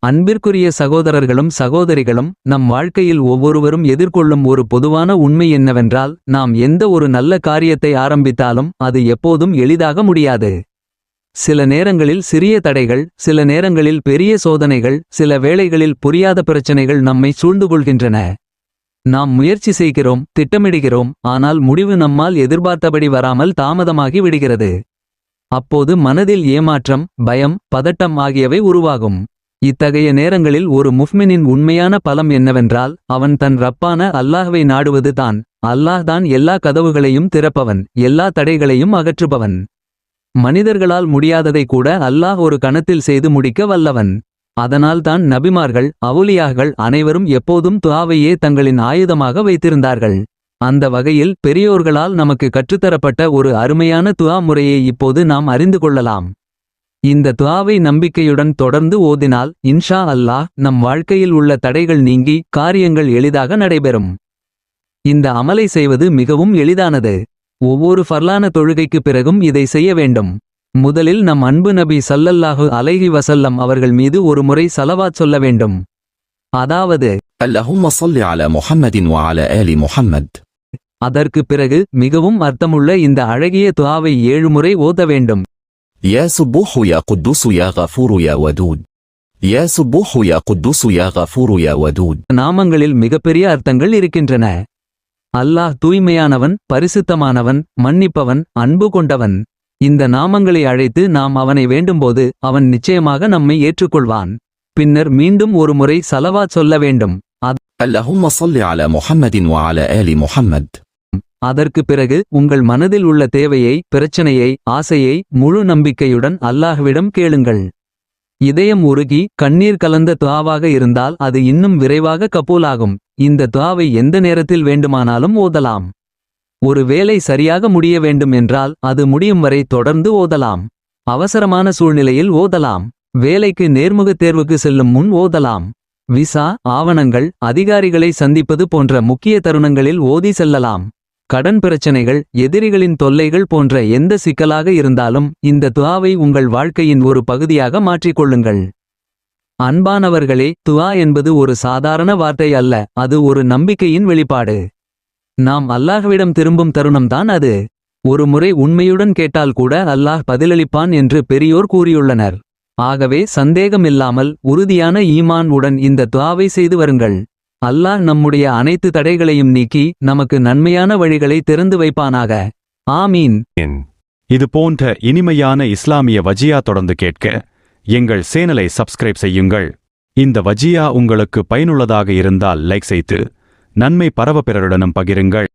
அன்பிற்குரிய சகோதரர்களும் சகோதரிகளும், நம் வாழ்க்கையில் ஒவ்வொருவரும் எதிர்கொள்ளும் ஒரு பொதுவான உண்மை என்னவென்றால், நாம் எந்த ஒரு நல்ல காரியத்தை ஆரம்பித்தாலும் அது எப்போதும் எளிதாக முடியாது. சில நேரங்களில் சிறிய தடைகள், சில நேரங்களில் பெரிய சோதனைகள், சில வேளைகளில் புரியாத பிரச்சனைகள் நம்மை சூழ்ந்து கொள்கின்றன. நாம் முயற்சி செய்கிறோம், திட்டமிடுகிறோம், ஆனால் முடிவு நம்மால் எதிர்பார்த்தபடி வராமல் தாமதமாகி விடுகிறது. அப்போது மனதில் ஏமாற்றம், பயம், பதட்டம் ஆகியவை உருவாகும். இத்தகைய நேரங்களில் ஒரு முஃமினின் உண்மையான பலம் என்னவென்றால், அவன் தன் ரப்பான அல்லாஹ்வை நாடுவது தான். அல்லாஹ் தான் எல்லா கதவுகளையும் திறப்பவன், எல்லா தடைகளையும் அகற்றுபவன். மனிதர்களால் முடியாததை கூட அல்லாஹ் ஒரு கணத்தில் செய்து முடிக்க வல்லவன். அதனால்தான் நபிமார்கள், அவுலியாகள் அனைவரும் எப்போதும் துஆவையே தங்களின் ஆயுதமாக வைத்திருந்தார்கள். அந்த வகையில் பெரியோர்களால் நமக்கு கற்றுத்தரப்பட்ட ஒரு அருமையான துஆ முறையை இப்போது நாம் அறிந்து கொள்ளலாம். இந்த துஆவை நம்பிக்கையுடன் தொடர்ந்து ஓதினால் இன்ஷா அல்லாஹ் நம் வாழ்க்கையில் உள்ள தடைகள் நீங்கி காரியங்கள் எளிதாக நடைபெறும். இந்த அமலை செய்வது மிகவும் எளிதானது. ஒவ்வொரு ஃபர்லான தொழுகைக்கு பிறகும் இதை செய்ய வேண்டும். முதலில் நம் அன்பு நபி ஸல்லல்லாஹு அலைஹி வஸல்லம் அவர்கள் மீது ஒரு முறை ஸலவாத் சொல்ல வேண்டும். அதாவது اللهم صل على محمد وعلى آل محمد. அதற்கு பிறகு மிகவும் அர்த்தமுள்ள இந்த அழகிய துஆவை 7 முறை ஓத வேண்டும். يا سبوح يا قدوس يا غفور يا ودود. يا سبوح يا قدوس يا غفور يا ودود. நாமங்களில் மிகப்பெரிய அர்த்தங்கள் இருக்கின்றன. அல்லாஹ் தூய்மையானவன், பரிசுத்தமானவன், மன்னிப்பவன், அன்பு கொண்டவன். இந்த நாமங்களை அழைத்து நாம் அவனை வேண்டும்போது அவன் நிச்சயமாக நம்மை ஏற்றுக்கொள்வான். பின்னர் மீண்டும் ஒரு முறை ஸலவாத் சொல்ல வேண்டும். اللهم صل على محمد وعلى آل محمد. அதற்கு பிறகு உங்கள் மனதில் உள்ள தேவையை, பிரச்சனையை, ஆசையை முழு நம்பிக்கையுடன் அல்லாஹ்விடம் கேளுங்கள். இதயம் உருகி கண்ணீர் கலந்த துஆவாக இருந்தால் அது இன்னும் விரைவாக கபூலாகும். இந்த துஆவை எந்த நேரத்தில் வேண்டுமானாலும் ஓதலாம். ஒரு வேலை சரியாக முடிய வேண்டும் என்றால் அது முடியும் வரை தொடர்ந்து ஓதலாம். அவசரமான சூழ்நிலையில் ஓதலாம். வேலைக்கு நேர்முகத் தேர்வுக்கு செல்லும் முன் ஓதலாம். விசா, ஆவணங்கள், அதிகாரிகளை சந்திப்பது போன்ற முக்கிய தருணங்களில் ஓதி செல்லலாம். கடன் பிரச்சனைகள், எதிரிகளின் தொல்லைகள் போன்ற எந்த சிக்கலாக இருந்தாலும் இந்த துஆவை உங்கள் வாழ்க்கையின் ஒரு பகுதியாக மாற்றிக்கொள்ளுங்கள். அன்பானவர்களே, துஆ என்பது ஒரு சாதாரண வார்த்தை அல்ல, அது ஒரு நம்பிக்கையின் வெளிப்பாடு. நாம் அல்லாஹ்விடம் திரும்பும் தருணம்தான் அது. ஒரு முறை உண்மையுடன் கேட்டால் கூட அல்லாஹ் பதிலளிப்பான் என்று பெரியோர் கூறியுள்ளனர். ஆகவே சந்தேகமில்லாமல் உறுதியான ஈமான் உடன் இந்த துஆவை செய்து வருங்கள். அல்லாஹ் நம்முடைய அனைத்து தடைகளையும் நீக்கி நமக்கு நன்மையான வழிகளை திறந்து வைப்பானாக. ஆமீன். இது போன்ற இனிமையான இஸ்லாமிய வஜியா தொடர்ந்து கேட்க எங்கள் சேனலை சப்ஸ்கிரைப் செய்யுங்கள். இந்த வஜியா உங்களுக்கு பயனுள்ளதாக இருந்தால் லைக் செய்து நன்மை பரவ பிறருடனும் பகிருங்கள்.